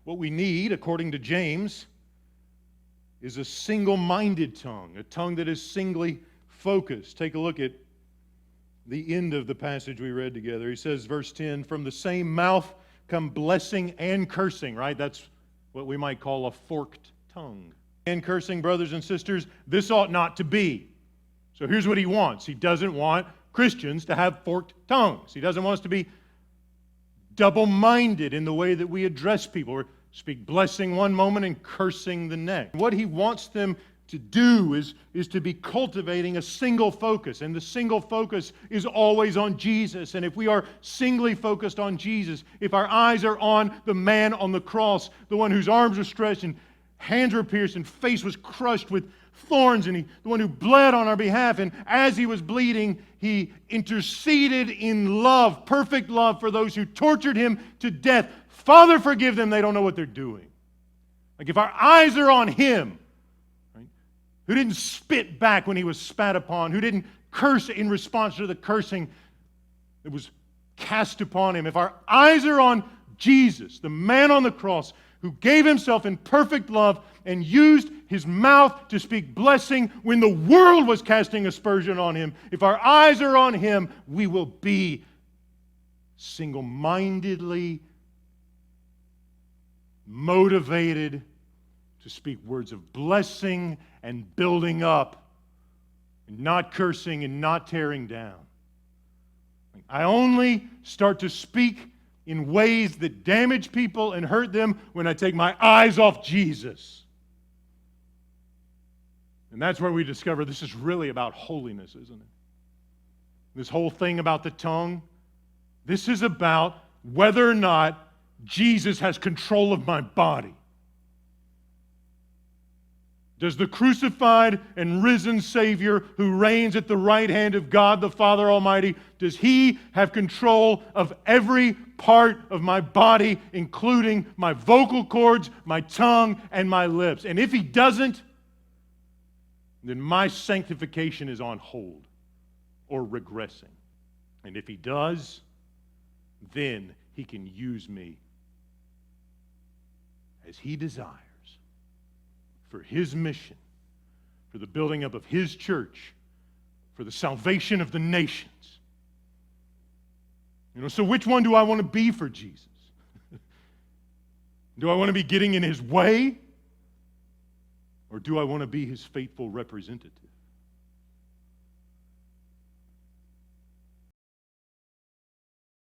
What we need, according to James, is a single-minded tongue, a tongue that is singly focused. Take a look at the end of the passage we read together. He says, verse 10, from the same mouth come blessing and cursing, right? That's what we might call a forked tongue. And cursing, brothers and sisters, this ought not to be. So here's what he wants. He doesn't want Christians to have forked tongues. He doesn't want us to be double-minded in the way that we address people, or speak blessing one moment and cursing the next. What he wants them to do is to be cultivating a single focus, and the single focus is always on Jesus. And if we are singly focused on Jesus, if our eyes are on the man on the cross, the one whose arms were stretched and hands were pierced and face was crushed with thorns, and the one who bled on our behalf, and as he was bleeding, he interceded in love, perfect love, for those who tortured him to death. Father, forgive them, they don't know what they're doing. Like if our eyes are on him, right, who didn't spit back when he was spat upon, who didn't curse in response to the cursing that was cast upon him, if our eyes are on Jesus, the man on the cross, who gave himself in perfect love and used his mouth to speak blessing when the world was casting aspersion on him, if our eyes are on him, we will be single-mindedly motivated to speak words of blessing and building up, and not cursing and not tearing down. I only start to speak in ways that damage people and hurt them when I take my eyes off Jesus. And that's where we discover this is really about holiness, isn't it? This whole thing about the tongue, this is about whether or not Jesus has control of my body. Does the crucified and risen Savior who reigns at the right hand of God the Father Almighty, does He have control of every part of my body, including my vocal cords, my tongue, and my lips? And if He doesn't, then my sanctification is on hold or regressing. And if He does, then He can use me as He desires for His mission, for the building up of His church, for the salvation of the nations. So which one do I want to be for Jesus? Do I want to be getting in His way? Or do I want to be His faithful representative?